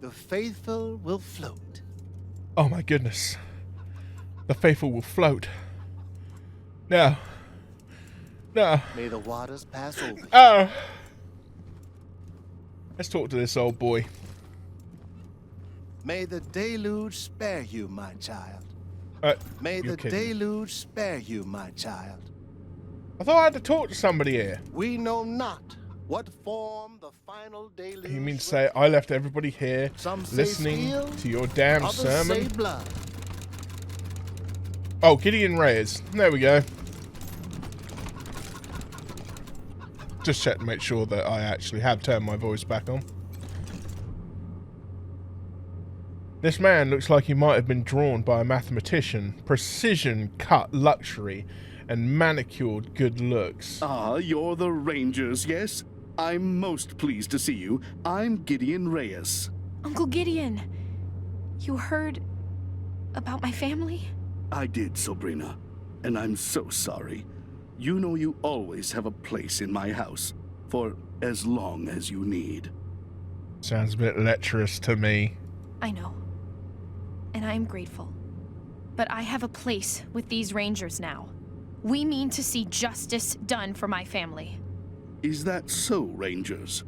The faithful will float. Oh my goodness. The faithful will float. No. No. May the waters pass over you. Oh. Let's talk to this old boy. May the deluge spare you, my child. May you're the kidding. deluge spare you, my child. I thought I had to talk to somebody here. We know not what form the final deluge. You mean to say I left everybody here Some say listening steel, to your damn others sermon? say blood. Oh, Gideon Reyes. There we go. Just check to make sure that I actually have turned my voice back on. This man looks like he might have been drawn by a mathematician. Precision cut luxury and manicured good looks. Ah, you're the Rangers, yes? I'm most pleased to see you. I'm Gideon Reyes. Uncle Gideon, you heard about my family? I did, Sabrina, and I'm so sorry. You know you always have a place in my house, for as long as you need. Sounds a bit lecherous to me. I know. And I am grateful. But I have a place with these Rangers now. We mean to see justice done for my family. Is that so, Rangers?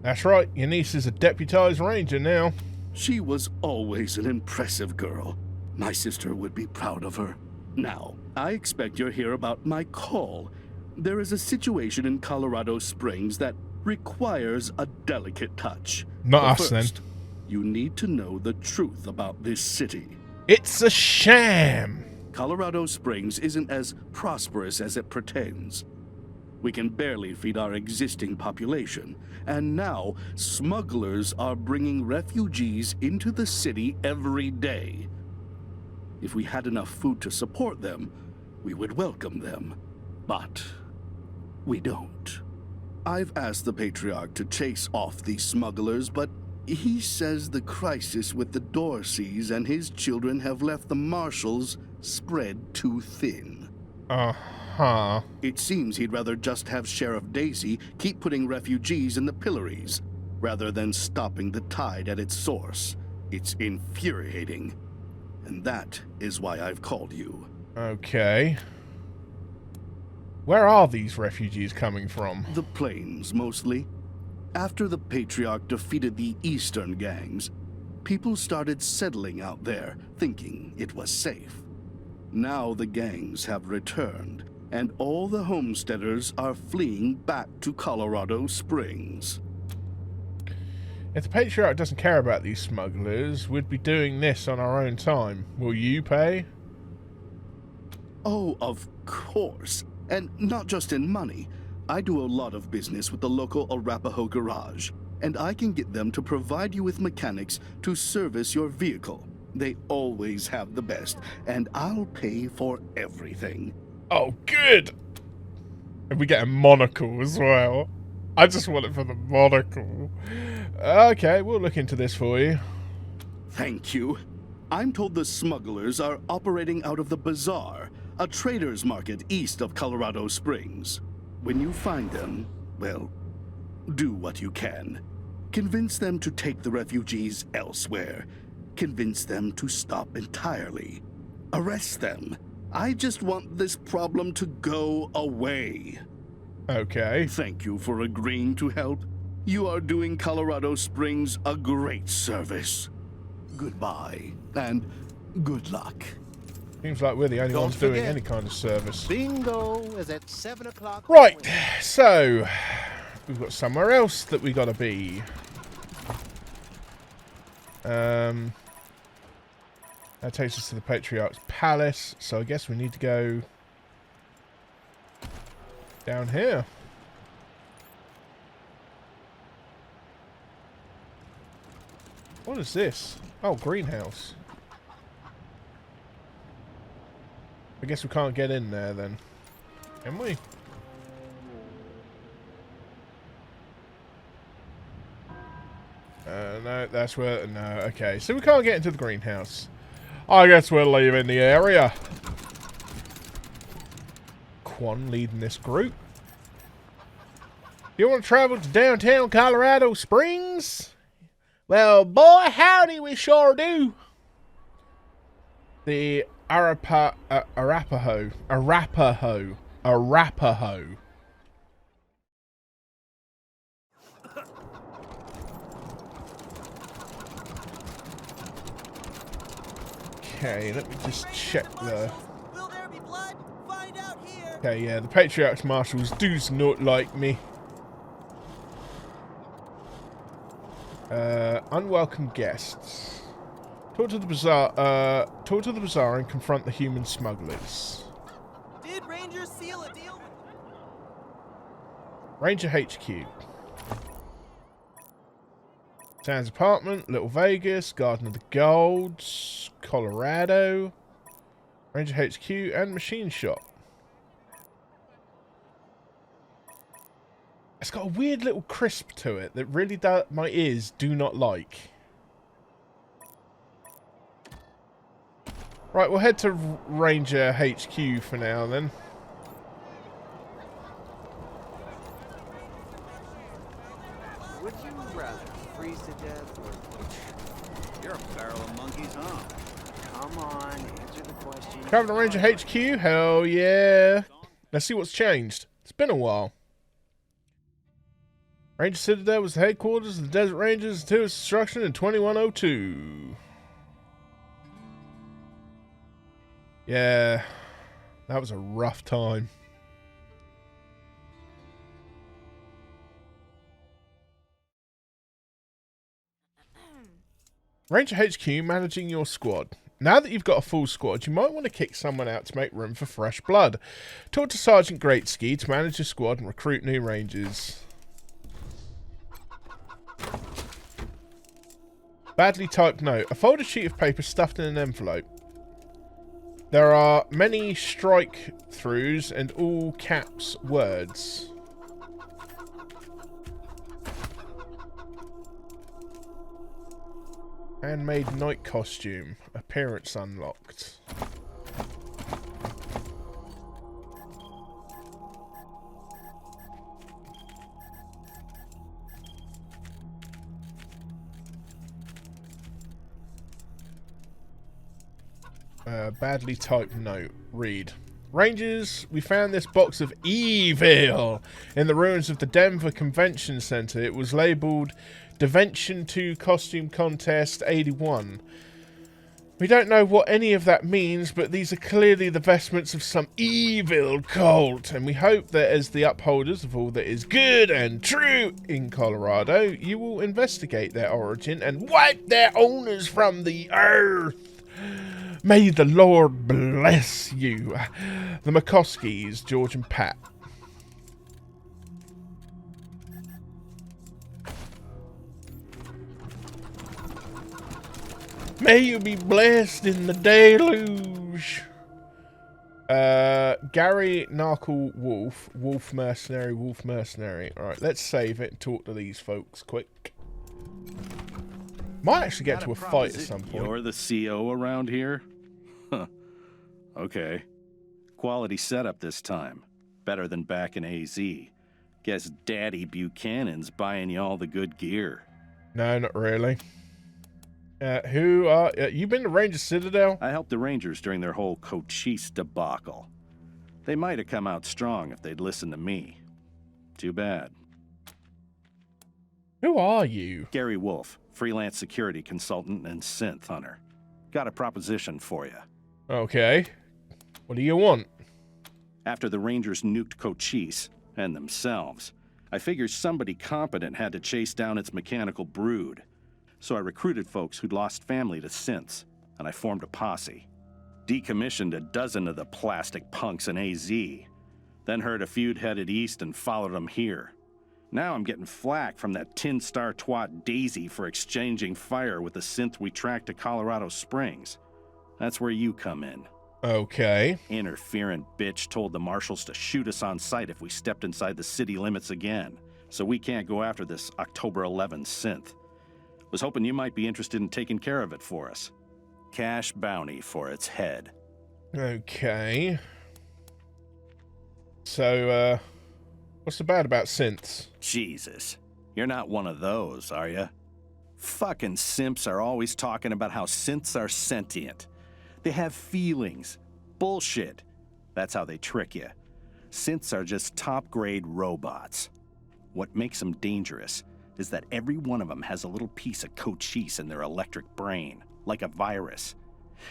That's right, your niece is a deputized ranger now. She was always an impressive girl. My sister would be proud of her. Now, I expect you're here about my call. There is a situation in Colorado Springs that requires a delicate touch. Not But us, then. first, you need to know the truth about this city. It's a sham. Colorado Springs isn't as prosperous as it pretends. We can barely feed our existing population, and now smugglers are bringing refugees into the city every day. If we had enough food to support them, we would welcome them. But we don't. I've asked the Patriarch to chase off these smugglers, but he says the crisis with the Dorseys and his children have left the marshals spread too thin. Uh-huh. It seems he'd rather just have Sheriff Daisy keep putting refugees in the pillories, rather than stopping the tide at its source. It's infuriating. And that is why I've called you. Okay. Where are these refugees coming from? The plains, mostly. After the Patriarch defeated the eastern gangs, people started settling out there, thinking it was safe. Now the gangs have returned, and all the homesteaders are fleeing back to Colorado Springs. If the Patriarch doesn't care about these smugglers, we'd be doing this on our own time. Will you pay? Oh, of course. And not just in money. I do a lot of business with the local Arapaho garage, and I can get them to provide you with mechanics to service your vehicle. They always have the best, and I'll pay for everything. Oh, good! And we get a monocle as well. I just want it for the monocle. Okay, we'll look into this for you. Thank you. I'm told the smugglers are operating out of the Bazaar, a trader's market east of Colorado Springs. When you find them, well, do what you can. Convince them to take the refugees elsewhere. Convince them to stop entirely. Arrest them. I just want this problem to go away. Okay. Thank you for agreeing to help. You are doing Colorado Springs a great service. Goodbye, and good luck. Seems like we're the only Don't ones doing forget. any kind of service. Bingo is at 7 o'clock. Right, so we've got somewhere else that we gotta be. That takes us to the Patriarch's Palace, so I guess we need to go down here. What is this? Oh, greenhouse. I guess we can't get in there then. Can we? No, that's where... No, okay. So we can't get into the greenhouse. I guess we're leaving the area. Quan leading this group. You want to travel to downtown Colorado Springs? Well, boy, howdy, we sure do. The Arapaho. Okay, let me just check the... Will there be blood? Find out here. Okay, yeah, the Patriarch's Marshals does not like me. Unwelcome guests. Talk to the bazaar and confront the human smugglers. Did Rangers seal a deal? Ranger HQ. Sands Apartment, Little Vegas, Garden of the Golds, Colorado, Ranger HQ, and Machine Shop. It's got a weird little crisp to it that really my ears do not like. Right, we'll head to Ranger HQ for now then. Would you rather freeze to death or... You're a barrel of monkeys, huh? Come on, answer the question. Traveling to Ranger HQ? Hell yeah. Let's see what's changed. It's been a while. Ranger Citadel was the headquarters of the Desert Rangers until its destruction in 2102. Yeah, that was a rough time. Ranger HQ managing your squad. Now that you've got a full squad, you might want to kick someone out to make room for fresh blood. Talk to Sergeant Greatski to manage your squad and recruit new Rangers. Badly typed note. A folded sheet of paper stuffed in an envelope. There are many strike-throughs and all caps words. Handmade night costume. Appearance unlocked. Badly typed note. Read. Rangers, we found this box of evil in the ruins of the Denver Convention Center. It was labeled Devention 2 Costume Contest 81. We don't know what any of that means, but these are clearly the vestments of some evil cult, and we hope that as the upholders of all that is good and true in Colorado, you will investigate their origin and wipe their owners from the earth. May the Lord bless you. The McCoskies, George and Pat. May you be blessed in the deluge. Gary Narkle Wolf Mercenary. Alright, let's save it and talk to these folks quick. Might actually get to a fight at some point. You're the CO around here? Huh. Okay. Quality setup this time. Better than back in AZ. Guess Daddy Buchanan's buying you all the good gear. No, not really. Who are... you been to Ranger Citadel? I helped the Rangers during their whole Cochise debacle. They might have come out strong if they'd listened to me. Too bad. Who are you? Gary Wolf, freelance security consultant and synth hunter. Got a proposition for you. Okay. What do you want? After the Rangers nuked Cochise, and themselves, I figured somebody competent had to chase down its mechanical brood. So I recruited folks who'd lost family to synths, and I formed a posse. Decommissioned a dozen of the plastic punks in AZ. Then heard a feud headed east and followed them here. Now I'm getting flack from that tin star twat Daisy for exchanging fire with the synth we tracked to Colorado Springs. That's where you come in. Okay. Interferent bitch told the marshals to shoot us on sight if we stepped inside the city limits again, so we can't go after this October 11 synth. Was hoping you might be interested in taking care of it for us. Cash bounty for its head. Okay. So, what's so bad about synths? Jesus. You're not one of those, are you? Fucking simps are always talking about how synths are sentient. They have feelings. Bullshit. That's how they trick you. Synths are just top-grade robots. What makes them dangerous is that every one of them has a little piece of cochise in their electric brain, like a virus.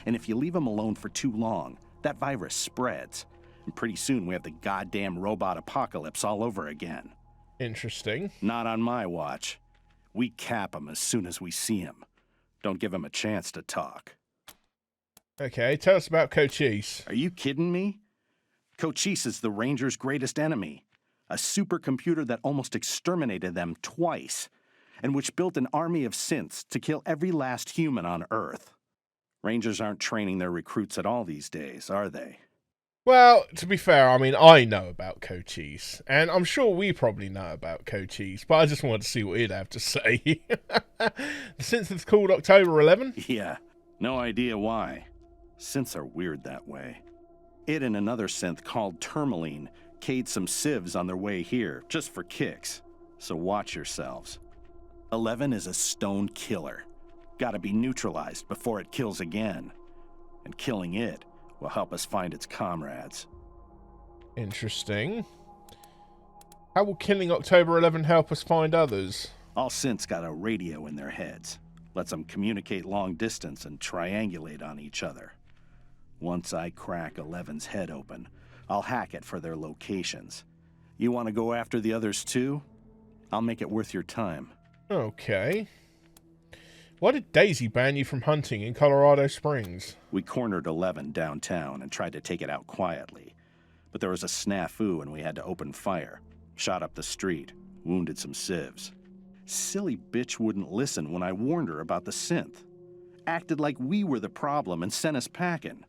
And if you leave them alone for too long, that virus spreads. And pretty soon we have the goddamn robot apocalypse all over again. Interesting. Not on my watch. We cap them as soon as we see them. Don't give them a chance to talk. Okay, tell us about Cochise. Are you kidding me? Cochise is the Rangers' greatest enemy. A supercomputer that almost exterminated them twice, and which built an army of synths to kill every last human on Earth. Rangers aren't training their recruits at all these days, are they? Well, to be fair, I mean, I know about Cochise, and I'm sure we probably know about Cochise, but I just wanted to see what he'd have to say. Since it's called October 11? Yeah, no idea why. Synths are weird that way. It and another synth called Tourmaline K'd some civs on their way here, just for kicks. So watch yourselves. 11 is a stone killer. Gotta be neutralized before it kills again. And killing it will help us find its comrades. Interesting. How will killing October 11 help us find others? All synths got a radio in their heads. Lets them communicate long distance and triangulate on each other. Once I crack 11's head open, I'll hack it for their locations. You want to go after the others too? I'll make it worth your time. Okay. Why did Daisy ban you from hunting in Colorado Springs? We cornered 11 downtown and tried to take it out quietly. But there was a snafu and we had to open fire. Shot up the street, wounded some civs. Silly bitch wouldn't listen when I warned her about the synth. Acted like we were the problem and sent us packing.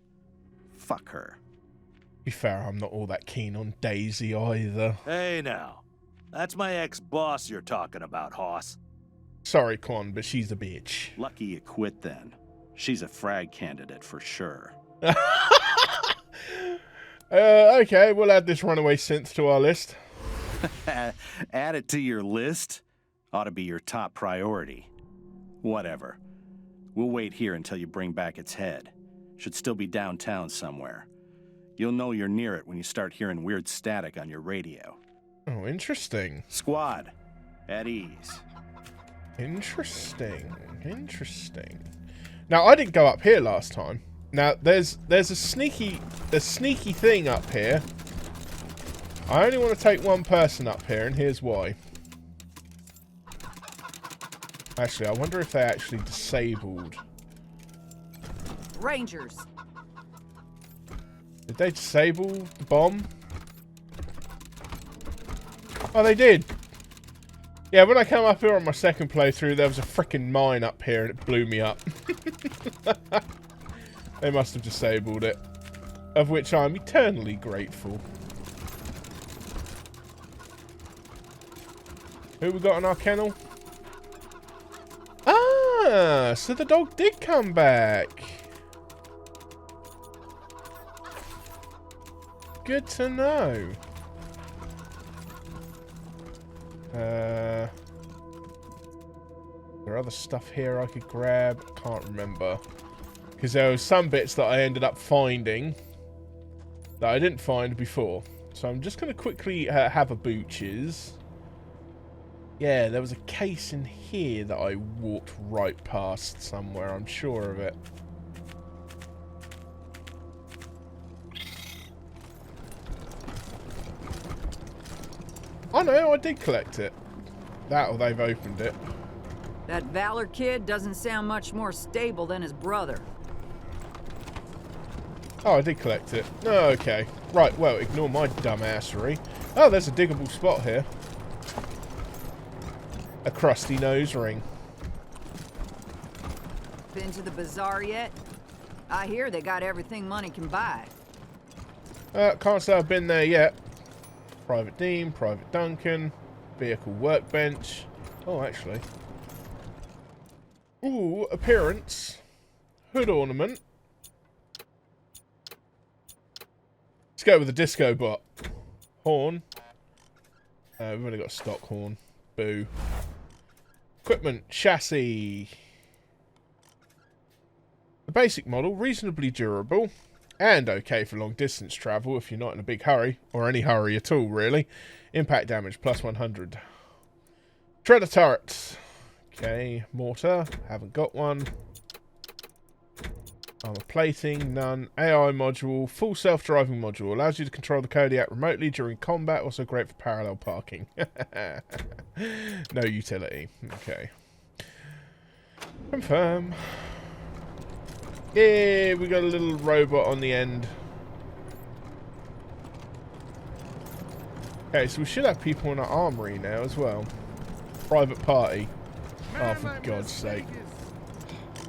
Fuck her. To be fair, I'm not all that keen on Daisy either. Hey now, that's my ex-boss you're talking about, hoss. Sorry, Quan, but she's a bitch. Lucky you quit then. She's a frag candidate for sure. Okay, we'll add this runaway synth to our list. Add it to your list? Ought to be your top priority. Whatever. We'll wait here until you bring back its head. Should still be downtown somewhere. You'll know you're near it when you start hearing weird static on your radio. Oh, interesting. Squad, at ease. Interesting. Now, I didn't go up here last time. Now, there's a sneaky thing up here. I only want to take one person up here, and here's why. Actually, I wonder if they actually disabled. Rangers. Did they disable the bomb? Oh, they did. Yeah, when I came up here on my second playthrough, there was a frickin' mine up here and it blew me up. They must have disabled it. Of which I'm eternally grateful. Who we got in our kennel? Ah, so the dog did come back. Good to know. There are other stuff here I could grab. I can't remember. Because there were some bits that I ended up finding that I didn't find before. So I'm just going to quickly have a booches. Yeah, there was a case in here that I walked right past somewhere. I'm sure of it. Oh no, I did collect it. That or they've opened it. That Valor kid doesn't sound much more stable than his brother. Oh, I did collect it. Oh, okay. Right, well, ignore my dumbassery. Oh, there's a diggable spot here. A crusty nose ring. Been to the bazaar yet? I hear they got everything money can buy. Can't say I've been there yet. Private Dean, Private Duncan, vehicle workbench. Oh, actually. Ooh, appearance. Hood ornament. Let's go with the disco bot. Horn. We've only got a stock horn. Boo. Equipment, chassis. The basic model, reasonably durable, and okay for long distance travel if you're not in a big hurry, or any hurry at all, really. Impact damage, plus 100. Treader turrets. Okay, mortar, haven't got one. Armor plating, none. AI module, full self-driving module. Allows you to control the Kodiak remotely during combat. Also great for parallel parking. No utility. Okay. Confirm. Yeah, we got a little robot on the end. Okay, so we should have people in our armory now as well. Private party. Oh, for God's sake.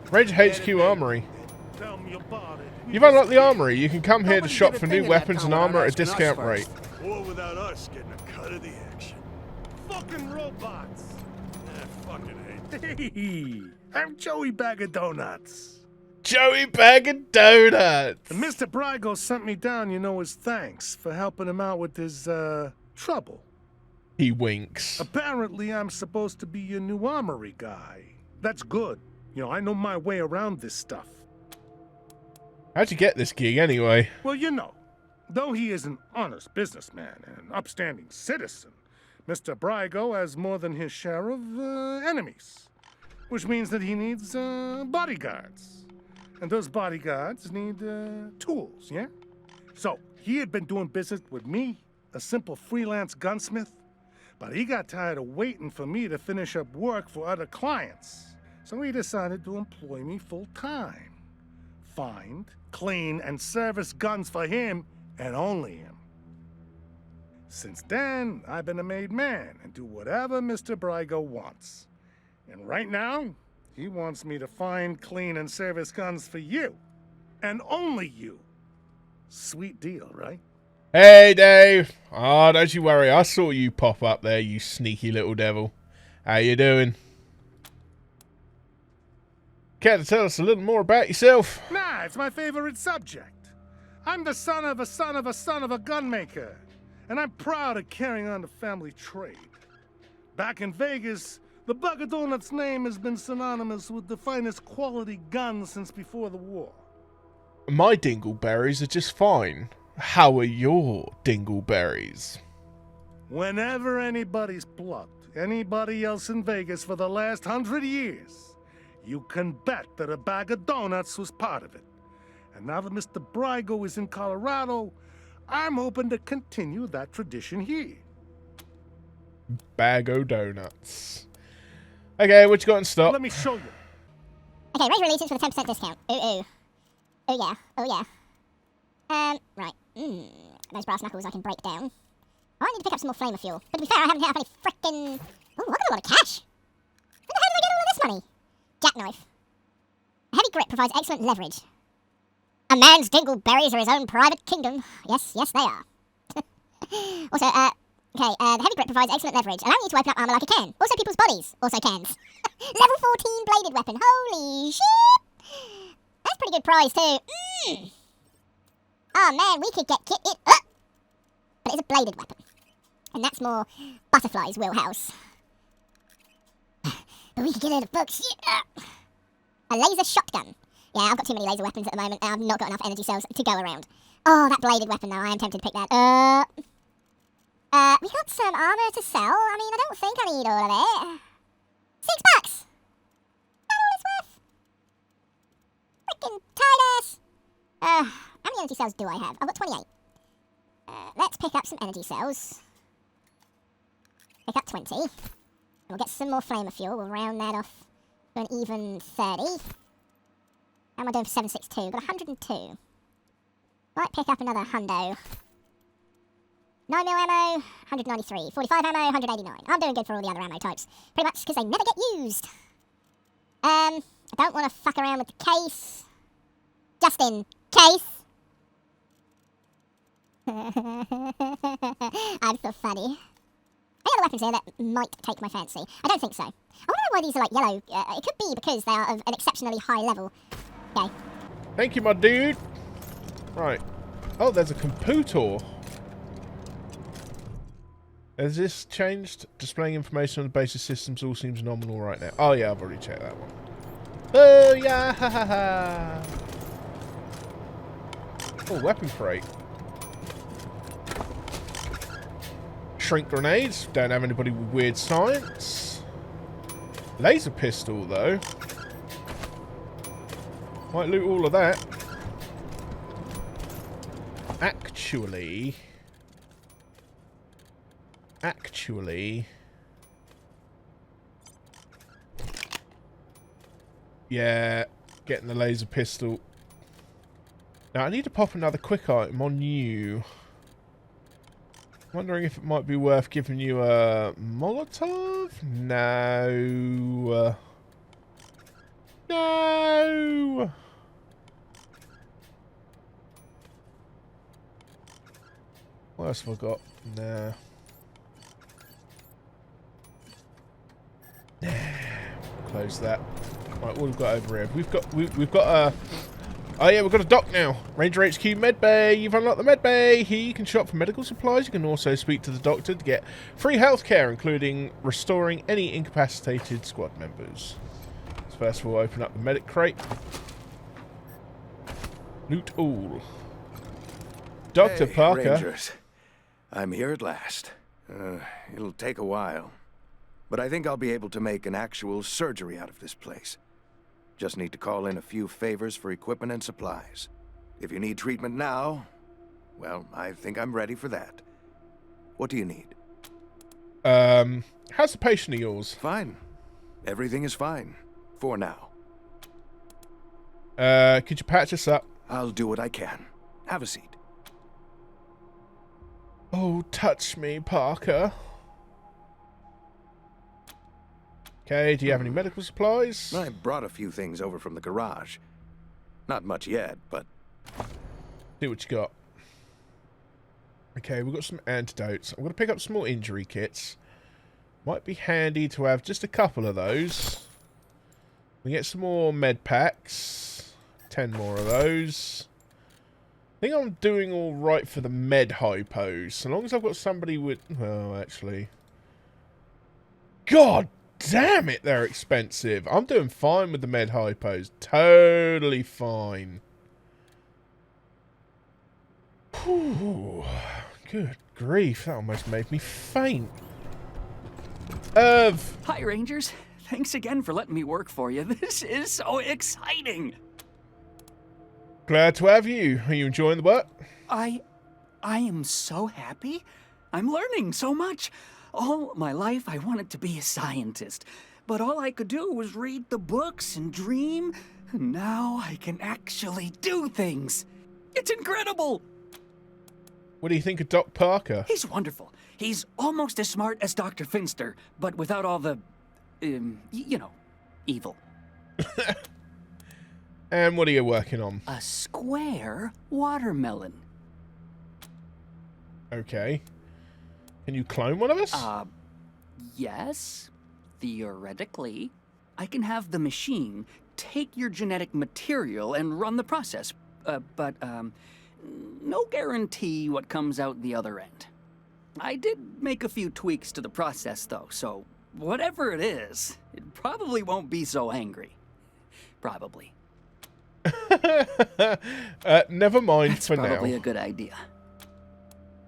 Ranger HQ Armory. You've unlocked the armory. You can come here to shop for new weapons and armor at a discount rate. Or without us getting a cut of the action. Fucking robots! Fucking hate. Hey, I'm Joey Bag of Donuts. Joey Bag of Donuts! And Mr. Brygo sent me down, you know, as thanks for helping him out with his, trouble. He winks. Apparently, I'm supposed to be your new armory guy. That's good. You know, I know my way around this stuff. How'd you get this gig, anyway? Well, you know, though he is an honest businessman and an upstanding citizen, Mr. Brygo has more than his share of enemies, which means that he needs bodyguards. And those bodyguards need tools, yeah? So, he had been doing business with me, a simple freelance gunsmith, but he got tired of waiting for me to finish up work for other clients. So he decided to employ me full-time. Find, clean, and service guns for him, and only him. Since then, I've been a made man and do whatever Mr. Brygo wants. And right now, he wants me to find, clean, and service guns for you. And only you. Sweet deal, right? Hey, Dave. Oh, don't you worry. I saw you pop up there, you sneaky little devil. How you doing? Care to tell us a little more about yourself? Nah, it's my favorite subject. I'm the son of a son of a son of a gunmaker, and I'm proud of carrying on the family trade. Back in Vegas, the Bag of Donuts name has been synonymous with the finest quality guns since before the war. My dingleberries are just fine. How are your dingleberries? Whenever anybody's plucked anybody else in Vegas for the last 100 years, you can bet that a Bag of Donuts was part of it. And now that Mr. Brygo is in Colorado, I'm hoping to continue that tradition here. Bag o' donuts. Okay, what you got in stock? Let me show you. Okay, Ranger Allegiance with a 10% discount. Ooh, ooh. Oh yeah, oh yeah. Right. Those brass knuckles I can break down. I need to pick up some more flamer fuel. But to be fair, I haven't hit up any frickin'... Oh, I got a lot of cash. Where the hell did I get all of this money? Jackknife. A heavy grip provides excellent leverage. A man's dingleberries are his own private kingdom. Yes, yes they are. Also, okay, the heavy grip provides excellent leverage, allowing you to open up armor like a can. Also people's bodies. Also cans. Level 14 bladed weapon. Holy shit! That's pretty good prize too. Oh man, we could get kitted up. But it's a bladed weapon. And that's more Butterfly's wheelhouse. But we could get it in the books. Yeah. A laser shotgun. Yeah, I've got too many laser weapons at the moment, and I've not got enough energy cells to go around. Oh, that bladed weapon, though. I am tempted to pick that. We got some armor to sell. I mean, I don't think I need all of it. $6! Is that all it's worth? Freaking tight ass. How many energy cells do I have? I've got 28. Let's pick up some energy cells. Pick up 20. And we'll get some more flamer fuel. We'll round that off to an even 30. How am I doing for 762? Got 102. Might pick up another hundo. 9mm ammo, 193. 45 ammo, 189. I'm doing good for all the other ammo types. Pretty much because they never get used. I don't want to fuck around with the case. Just in case. I'm so funny. Any other weapons here that might take my fancy? I don't think so. I wonder why these are like yellow. It could be because they are of an exceptionally high level. Okay. Thank you, my dude. Right. Oh, there's a computer. Has this changed? Displaying information on the basic systems all seems nominal right now. Oh yeah, I've already checked that one. Oh yeah, ha ha ha. Oh, weapon crate. Shrink grenades. Don't have anybody with weird science. Laser pistol though. Might loot all of that. Actually, yeah, getting the laser pistol. Now I need to pop another quick item on you. Wondering if it might be worth giving you a Molotov? No. No. What else have I got? Nah. Close that. Right, what we've got over here? We've got a. Oh yeah, we've got a dock now. Ranger HQ Medbay. You've unlocked the Medbay. Here you can shop for medical supplies. You can also speak to the doctor to get free healthcare, including restoring any incapacitated squad members. So first we'll open up the medic crate. Loot all. Dr. Hey, Parker. Rangers. I'm here at last. It'll take a while, but I think I'll be able to make an actual surgery out of this place. Just need to call in a few favors for equipment and supplies. If you need treatment now, well, I think I'm ready for that. What do you need? How's the patient of yours? Fine. Everything is fine. For now. Could you patch us up? I'll do what I can. Have a seat. Oh, touch me, Parker. Okay, do you have any medical supplies? I brought a few things over from the garage. Not much yet, but... See what you got. Okay, we've got some antidotes. I'm going to pick up some more injury kits. Might be handy to have just a couple of those. We get some more med packs. 10 more of those. I think I'm doing all right for the med hypos. So long as I've got somebody with... Well, actually... God damn it, they're expensive. I'm doing fine with the med hypos. Totally fine. Whew. Good grief, that almost made me faint. Hi, Rangers. Thanks again for letting me work for you. This is so exciting. Glad to have you. Are you enjoying the work? I am so happy. I'm learning so much. All my life I wanted to be a scientist, but all I could do was read the books and dream. Now I can actually do things. It's incredible. What do you think of Doc Parker? He's wonderful. He's almost as smart as Dr. Finster, but without all the, you know, evil. And what are you working on? A square watermelon. Okay. Can you clone one of us? Yes. Theoretically. I can have the machine take your genetic material and run the process. But no guarantee what comes out the other end. I did make a few tweaks to the process, though, so whatever it is, it probably won't be so angry. Probably. Never mind. That's for now. Probably a good idea.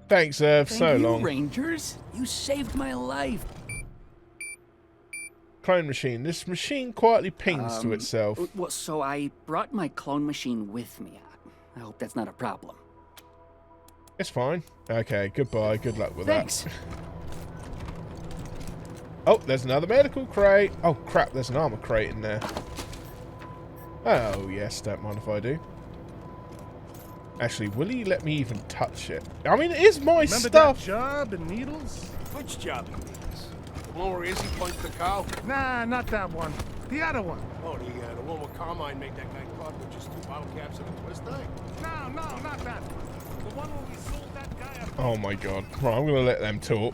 Thanks, Irv. So Thank you, long. Rangers. You saved my life. Clone machine. This machine quietly pings to itself. Well, so I brought my clone machine with me. I hope that's not a problem. It's fine. Okay, goodbye. Good luck with Thanks. that. Oh, there's another medical crate. Oh, crap. There's an armor crate in there. Oh, yes. Don't mind if I do. Actually, will he let me even touch it? I mean, it is my Remember stuff. that job in Needles? Which job in Needles? The one where Izzy points the cow? Nah, not that one. The other one. Oh, the one where Carmine made that guy caught with just 2 bottle caps and a twist knife? No, not that one. The one where we sold that guy a... Oh, my God. Right, I'm going to let them talk.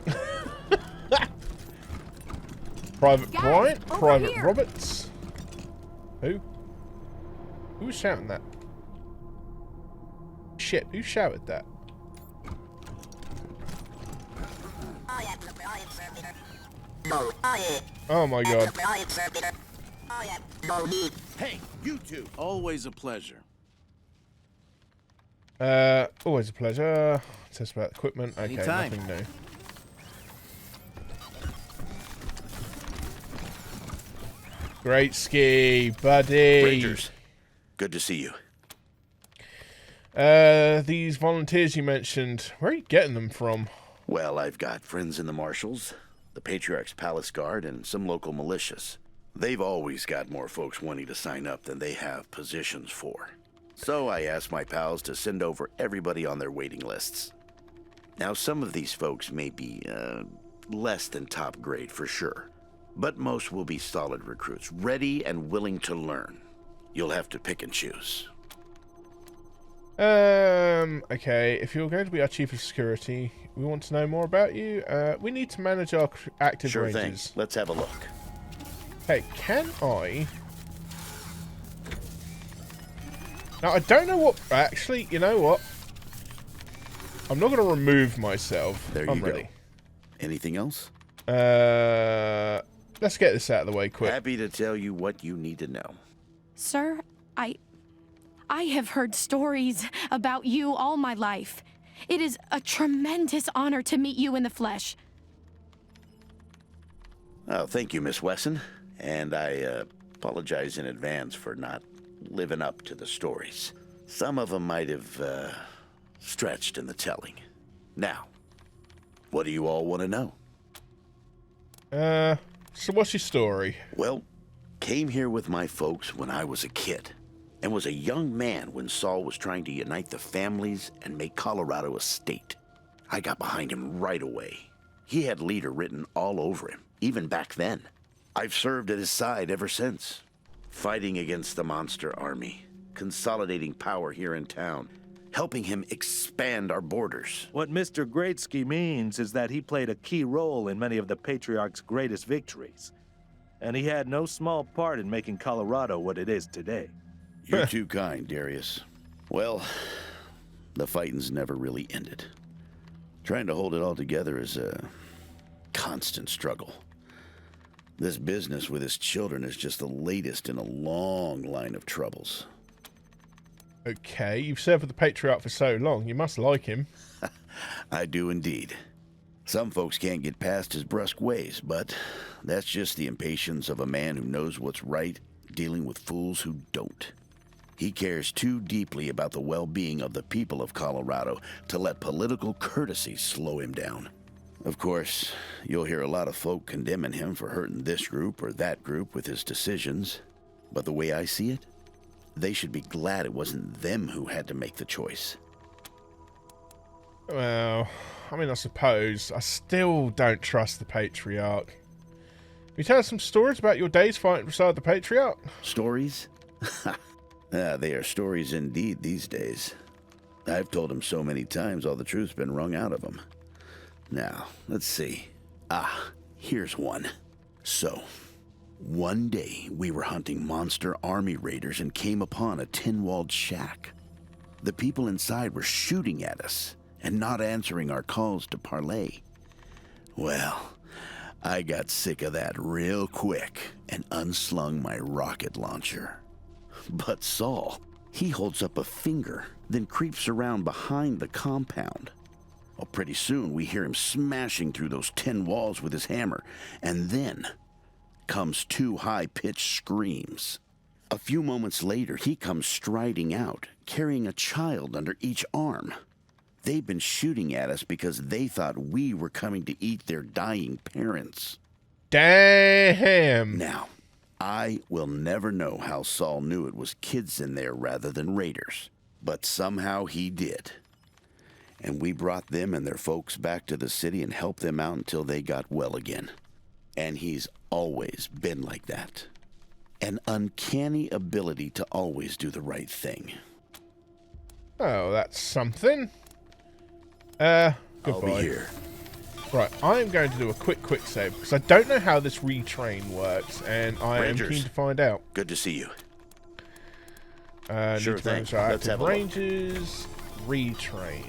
Private Bryant? Private here. Roberts? Who? Who was shouting that? Shit, who shouted that? Oh yeah, look. Oh my god. Hey, you two. Always a pleasure. Always a pleasure. Test about equipment. Okay, Anytime. nothing new. Great ski, buddy. Rangers, good to see you. These volunteers you mentioned, where are you getting them from? Well, I've got friends in the Marshals, the Patriarch's Palace Guard, and some local militias. They've always got more folks wanting to sign up than they have positions for. So I asked my pals to send over everybody on their waiting lists. Now, some of these folks may be, less than top grade for sure, but most will be solid recruits, ready and willing to learn. You'll have to pick and choose. Okay, if you're going to be our chief of security, we want to know more about you. We need to manage our active Sure rangers. thing. Let's have a look. Hey, can I... Now, I don't know what... Actually, you know what? I'm not going to remove myself. There I'm you ready. go. Anything else? Let's get this out of the way quick. Happy to tell you what you need to know. Sir, I have heard stories about you all my life. It is a tremendous honor to meet you in the flesh. Oh, thank you, Miss Wesson. And I apologize in advance for not living up to the stories. Some of them might have stretched in the telling. Now, what do you all want to know? So what's your story? Well, came here with my folks when I was a kid, and was a young man when Saul was trying to unite the families and make Colorado a state. I got behind him right away. He had leader written all over him, even back then. I've served at his side ever since, fighting against the monster army, consolidating power here in town, helping him expand our borders. What Mr. Greatsky means is that he played a key role in many of the Patriarch's greatest victories. And he had no small part in making Colorado what it is today. You're too kind, Darius. Well, the fighting's never really ended. Trying to hold it all together is a constant struggle. This business with his children is just the latest in a long line of troubles. Okay, you've served with the Patriarch for so long, you must like him. I do indeed. Some folks can't get past his brusque ways, but that's just the impatience of a man who knows what's right, dealing with fools who don't. He cares too deeply about the well-being of the people of Colorado to let political courtesy slow him down. Of course, you'll hear a lot of folk condemning him for hurting this group or that group with his decisions, but the way I see it, they should be glad it wasn't them who had to make the choice. Well, I mean, I suppose. I still don't trust the Patriarch. Can you tell us some stories about your days fighting beside the Patriarch? Stories? They are stories indeed these days. I've told him so many times all the truth's been wrung out of him. Now, let's see. Here's one. So, one day we were hunting monster army raiders and came upon a tin-walled shack. The people inside were shooting at us and not answering our calls to parley. Well, I got sick of that real quick and unslung my rocket launcher. But Saul, he holds up a finger, then creeps around behind the compound. Well, pretty soon we hear him smashing through those tin walls with his hammer, and then comes two high-pitched screams. A few moments later, he comes striding out, carrying a child under each arm. They've been shooting at us because they thought we were coming to eat their dying parents. Damn! Now, I will never know how Saul knew it was kids in there rather than raiders, but somehow he did. And we brought them and their folks back to the city and helped them out until they got well again. And he's always been like that. An uncanny ability to always do the right thing. Oh, that's something. Goodbye. I'll be here. Right, I'm going to do a quick save, because I don't know how this retrain works, and I am keen to find out. Good to see you. Sure thing. Let's have ranges, retrain.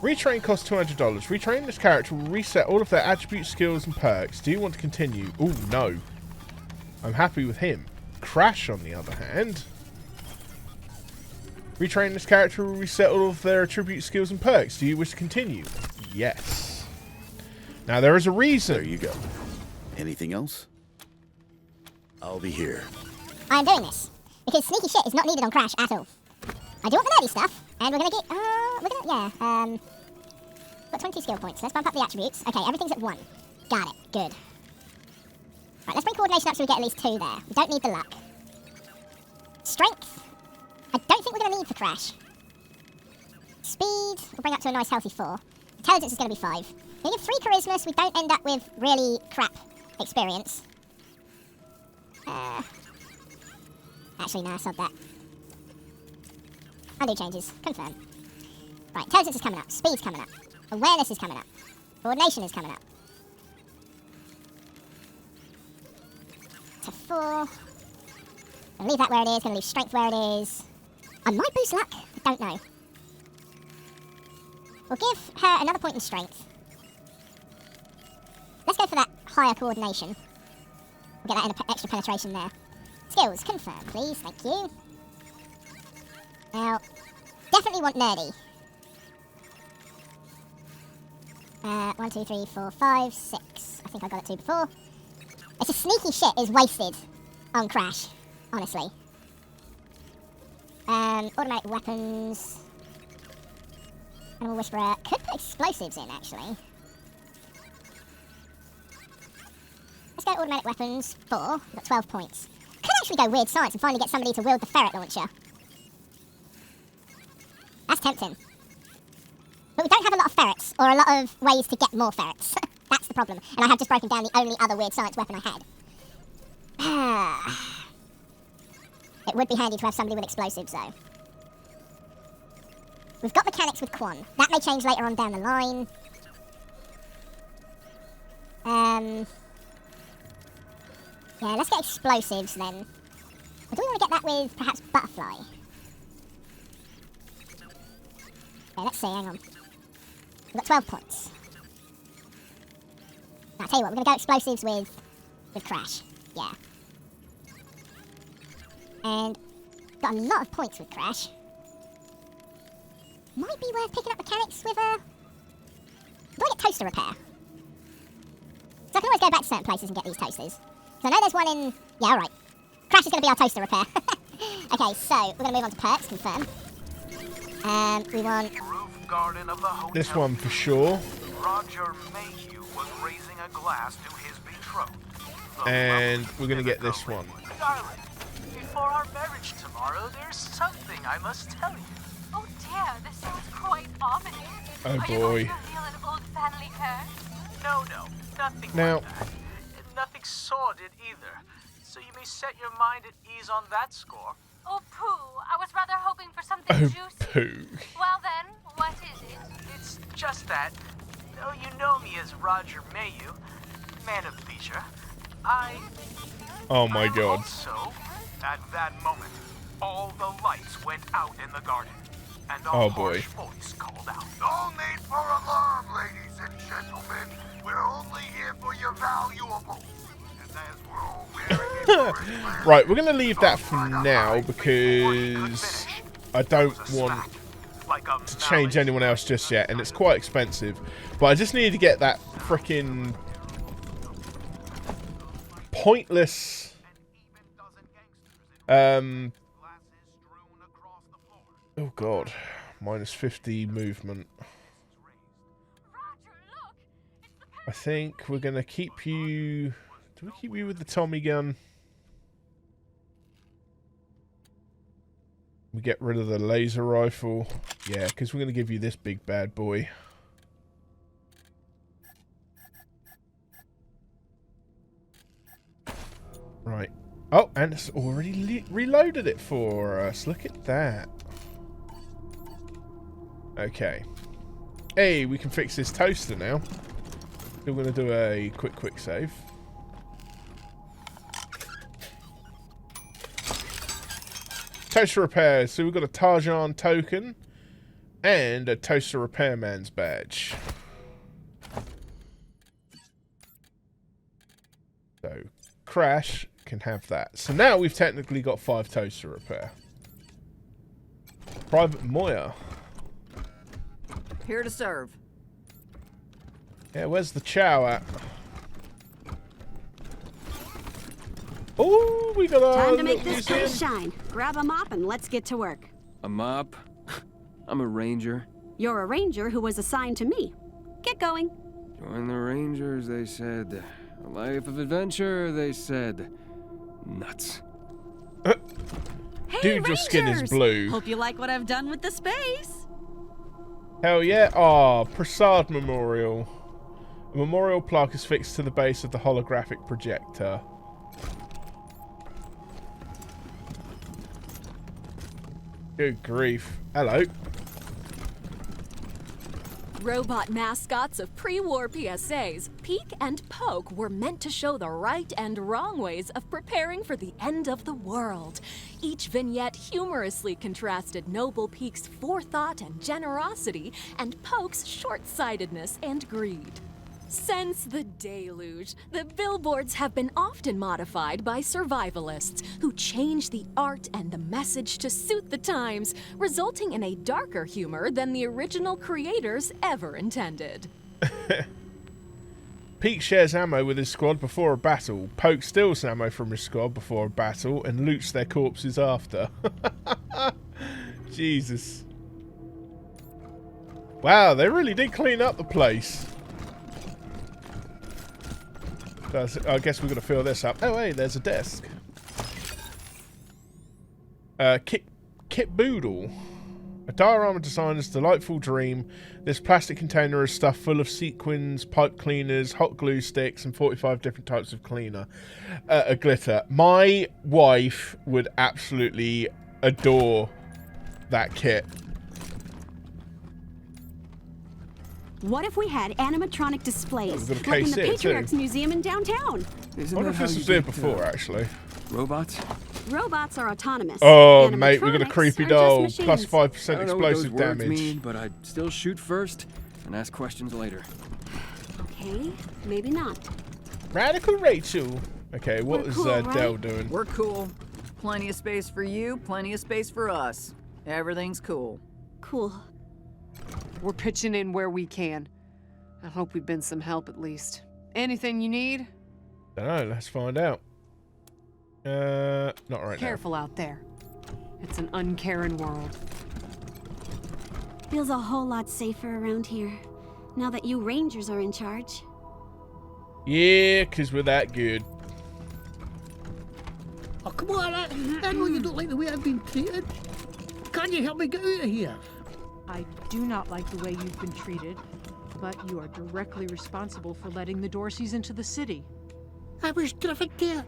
Retrain costs $200. Retraining this character will reset all of their attributes, skills, and perks. Do you want to continue? Oh, no. I'm happy with him. Crash, on the other hand. Retraining this character will reset all of their attributes, skills, and perks. Do you wish to continue? Yes. Now, there is a reason. There you go. Anything else? I'll be here. I am doing this because sneaky shit is not needed on Crash at all. I do want the nerdy stuff, and we're gonna get, got 20 skill points. Let's bump up the attributes. Okay, everything's at 1. Got it. Good. Right, let's bring coordination up so we get at least 2 there. We don't need the luck. Strength. I don't think we're gonna need for Crash. Speed. We'll bring up to a nice healthy 4. Intelligence is gonna be 5. We give 3 charisma so we don't end up with really crap experience. Actually, no, sod that. Undo changes. Confirm. Right, intelligence is coming up. Speed's coming up. Awareness is coming up. Coordination is coming up. To 4. Gonna leave that where it is. Gonna leave strength where it is. I might boost luck. I don't know. We'll give her another point in strength. Let's go for that higher coordination. We'll get that in extra penetration there. Skills, confirm, please. Thank you. Now, definitely want nerdy. 1, 2, 3, 4, 5, 6. I think I got it 2 before. It's a sneaky shit is wasted on Crash, honestly. Automatic weapons. Animal Whisperer. Could put explosives in, actually. Let's go automatic weapons. 4. We've got 12 points. Could actually go weird science and finally get somebody to wield the ferret launcher. That's tempting. But we don't have a lot of ferrets, or a lot of ways to get more ferrets. That's the problem. And I have just broken down the only other weird science weapon I had. It would be handy to have somebody with explosives, though. We've got mechanics with Quan. That may change later on down the line. Yeah, let's get explosives then. Or do we want to get that with perhaps Butterfly? Yeah, let's see, hang on. We've got 12 points. Now, I'll tell you what, we're going to go explosives with Crash. Yeah. And got a lot of points with Crash. Might be worth picking up mechanics with a... Do I get toaster repair? So I can always go back to certain places and get these toasters. So I know there's one in... Yeah, alright. Crash is going to be our toaster repair. Okay, so we're going to move on to perks, confirm. We want... This one for sure. Roger Mayhew was raising a glass to his betrothed. And we're going to get this one. Darling, before our marriage tomorrow, there's something I must tell you. Oh dear, this sounds quite ominous. Oh Are boy. you going to reveal an old family curse? No, nothing Now, like that. Nothing sordid either. So you may set your mind at ease on that score. Oh pooh, I was rather hoping for something juicy. Pooh. Well then, what is it? It's just that, though you know me as Roger Mayhew, man of leisure, Oh my god. Also, at that moment, all the lights went out in the garden, and a boy. harsh voice called out, "No need for alarm, ladies and gentlemen. We're only here for your valuables." And as we're all wearing Right, we're going to leave that for now because I don't want to change anyone else just yet, and it's quite expensive. But I just need to get that freaking pointless oh god, minus 50 movement. I think we're going to keep you... Do we keep you with the Tommy gun? We get rid of the laser rifle. Yeah, because we're going to give you this big bad boy. Right. Oh, and it's already reloaded it for us. Look at that. Okay. Hey, we can fix this toaster now. We're going to do a quick save. Toaster repairs. So we've got a Tarjan token. And a toaster repairman's badge. So, Crash can have that. So now we've technically got 5 toaster repair. Private Moya. Here to serve. Yeah, where's the chow at? Oh, we got our time to make this museum. place shine. Grab a mop and let's get to work. A mop? I'm a ranger. You're a ranger who was assigned to me. Get going. Join the Rangers, they said. A life of adventure, they said. Nuts. Hey, Dude, your skin is blue. Hope you like what I've done with the space. Hell yeah. Oh, Prasad Memorial. A memorial plaque is fixed to the base of the holographic projector. Good grief. Hello. Robot mascots of pre-war PSAs, Peek and Poke were meant to show the right and wrong ways of preparing for the end of the world. Each vignette humorously contrasted Noble Peek's forethought and generosity and Poke's short-sightedness and greed. Since the deluge, the billboards have been often modified by survivalists who change the art and the message to suit the times, resulting in a darker humor than the original creators ever intended. Peek shares ammo with his squad before a battle. Poke steals ammo from his squad before a battle and loots their corpses after. Jesus. Wow, they really did clean up the place. I guess we're going to fill this up. Oh, hey, there's a desk. Kit Boodle. A diorama designer's delightful dream. This plastic container is stuffed full of sequins, pipe cleaners, hot glue sticks, and 45 different types of cleaner. Glitter. My wife would absolutely adore that kit. What if we had animatronic displays, like in the KC Patriarch's too. Museum in downtown? I wonder if this was there before, actually. Robots? Robots are autonomous. Oh, mate, we got a creepy are doll. just Plus machines. 5% I don't know what those explosive words damage. mean, but I'd still shoot first and ask questions later. Okay, maybe not. Radical Rachel. Okay, what We're is cool, Dell right? doing? We're cool. Plenty of space for you, plenty of space for us. Everything's cool. Cool. We're pitching in where we can. I hope we've been some help at least. Anything you need? Dunno, let's find out. Not right Careful out there. It's an uncaring world. Feels a whole lot safer around here, now that you Rangers are in charge. now. Yeah, because we're that good. Oh, come on, I know you don't like the way I've been treated. Can you help me get out of here? I do not like the way you've been treated, but you are directly responsible for letting the Dorseys into the city. I was trafficked there.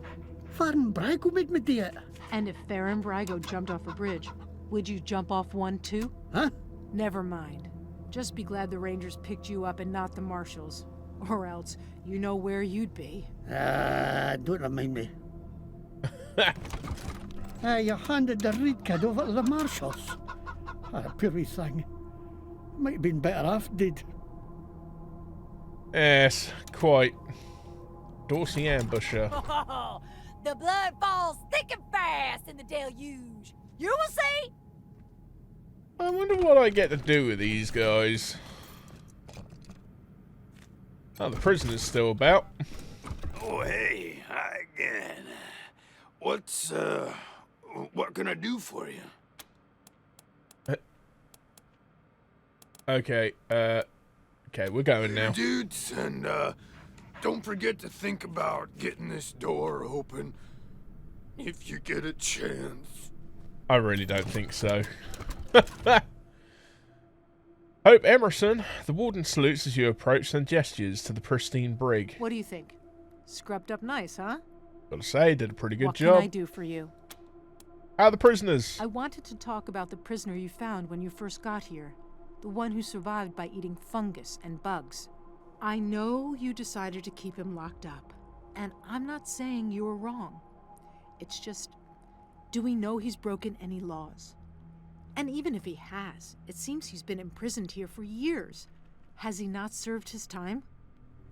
Farron Brago made me do it. And if Farron Brago jumped off a bridge, would you jump off one too? Huh? Never mind. Just be glad the Rangers picked you up and not the Marshals. Or else, you know where you'd be. Don't remind me. You handed the Reed kid over to the Marshals. Poor wee thing. Might have been better off dead. Yes, quite. Dorsey ambusher. Oh, the blood falls thick and fast in the deluge. You will see. I wonder what I get to do with these guys. Oh, the prisoner's still about. Oh, hey, hi again. What can I do for you? Okay, okay, we're going now. Dudes, and, don't forget to think about getting this door open if you get a chance. I really don't think so. Hope Emerson. The warden salutes as you approach and gestures to the pristine brig. What do you think? Scrubbed up nice, huh? Gotta say, did a pretty good What job. can I do for you? How are the prisoners? I wanted to talk about the prisoner you found when you first got here. The one who survived by eating fungus and bugs. I know you decided to keep him locked up, and I'm not saying you were wrong. It's just, do we know he's broken any laws? And even if he has, it seems he's been imprisoned here for years. Has he not served his time?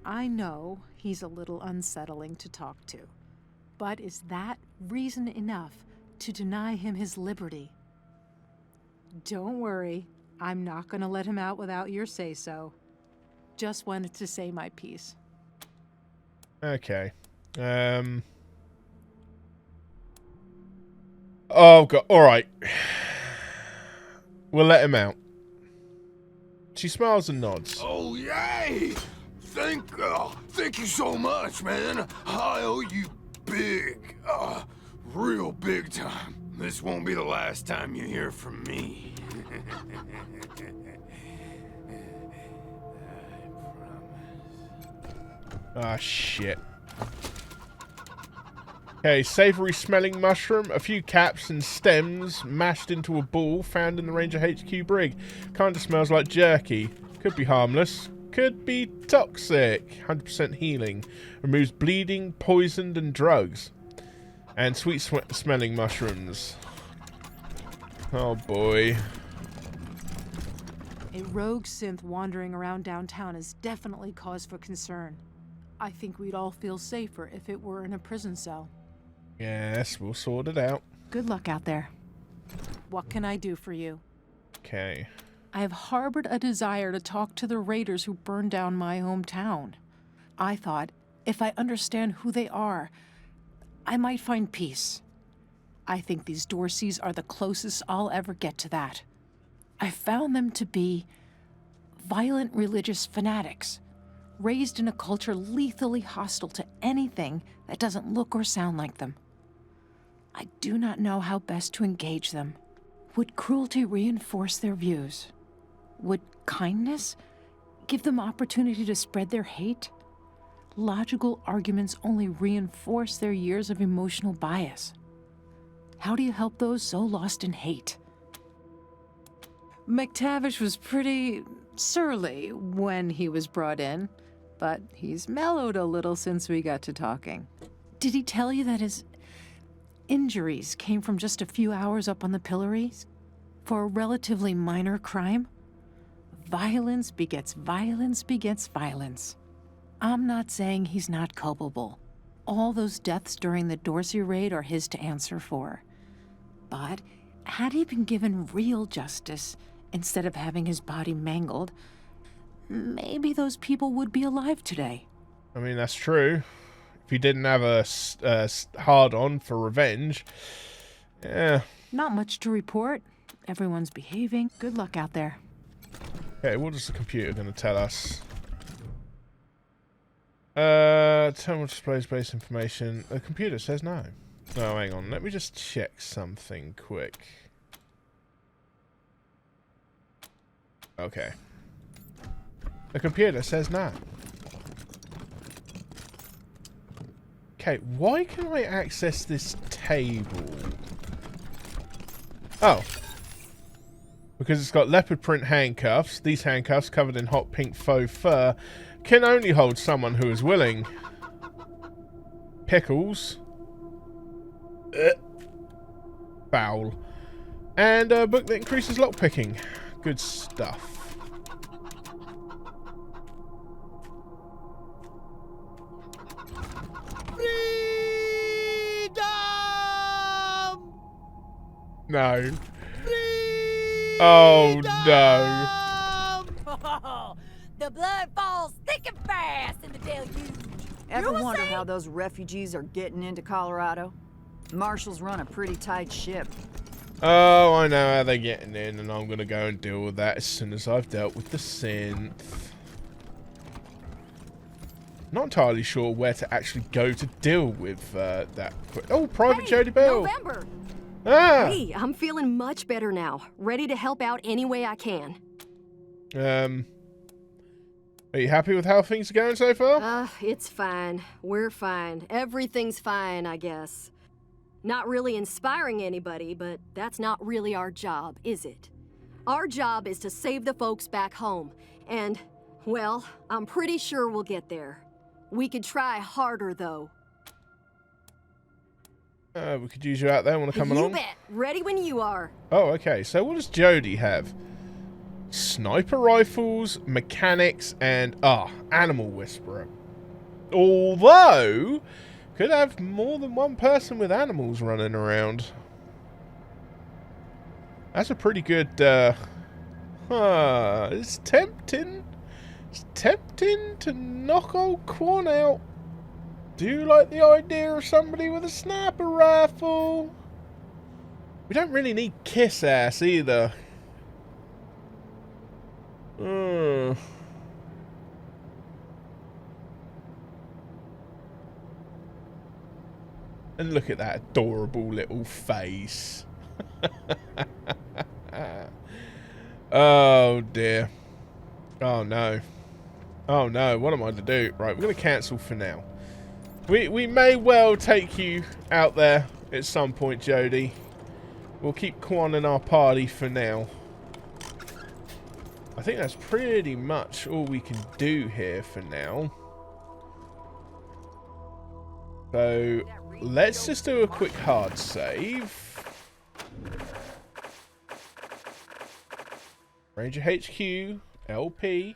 I know he's a little unsettling to talk to, but is that reason enough to deny him his liberty? Don't worry, I'm not gonna let him out without your say-so. Just wanted to say my piece. Okay. Oh, God. All right. We'll let him out. She smiles and nods. Oh, yay! Thank you so much, man. I owe you big, real big time. This won't be the last time you hear from me. Ah, shit. Okay, savoury smelling mushroom, a few caps and stems mashed into a ball found in the Ranger HQ brig. Kinda smells like jerky. Could be harmless. Could be toxic. 100% healing. Removes bleeding, poisoned and drugs. And sweet smelling mushrooms. Oh boy. A rogue synth wandering around downtown is definitely cause for concern. I think we'd all feel safer if it were in a prison cell. Yes, we'll sort it out. Good luck out there. What can I do for you? Okay. I have harbored a desire to talk to the raiders who burned down my hometown. I thought, if I understand who they are, I might find peace. I think these Dorseys are the closest I'll ever get to that. I found them to be violent religious fanatics, raised in a culture lethally hostile to anything that doesn't look or sound like them. I do not know how best to engage them. Would cruelty reinforce their views? Would kindness give them opportunity to spread their hate? Logical arguments only reinforce their years of emotional bias. How do you help those so lost in hate? McTavish was pretty surly when he was brought in, but he's mellowed a little since we got to talking. Did he tell you that his injuries came from just a few hours up on the pillory for a relatively minor crime? Violence begets violence begets violence. I'm not saying he's not culpable. All those deaths during the Dorsey raid are his to answer for. But had he been given real justice instead of having his body mangled, maybe those people would be alive today. I mean, that's true. If he didn't have a hard-on for revenge, yeah. Not much to report. Everyone's behaving. Good luck out there. Okay, what is the computer going to tell us? Terminal displays base information. The computer says no. Oh, hang on. Let me just check something quick. Okay. The computer says no. Okay, why can I access this table? Oh. Because it's got leopard print handcuffs. These handcuffs, covered in hot pink faux fur, can only hold someone who is willing. Pickles. Foul. And a book that increases lockpicking. Good stuff. No. Oh no. Oh, the blood falls thick and fast in the deluge. Ever wonder how those refugees are getting into Colorado? Marshals run a pretty tight ship. Oh, I know how they're getting in, and I'm going to go and deal with that as soon as I've dealt with the synth. Not entirely sure where to actually go to deal with that. Oh, Private Jody Bell. November. Ah. Hey, I'm feeling much better now. Ready to help out any way I can. Are you happy with how things are going so far? It's fine. We're fine. Everything's fine, I guess. Not really inspiring anybody, but that's not really our job, is it? Our job is to save the folks back home. And, well, I'm pretty sure we'll get there. We could try harder, though. We could use you out there. Want to come along? You bet. Ready when you are. Oh, okay. So what does Jody have? Sniper rifles, mechanics, and animal whisperer. Although, could have more than one person with animals running around. That's a pretty good. It's tempting. It's tempting to knock old Quan out. Do you like the idea of somebody with a sniper rifle? We don't really need kiss ass either. And look at that adorable little face. Oh dear. Oh no. Oh no, what am I to do? Right, we're going to cancel for now. We may well take you out there at some point, Jody. We'll keep Quan in our party for now. I think that's pretty much all we can do here for now. So, let's just do a quick hard save. Ranger HQ, LP.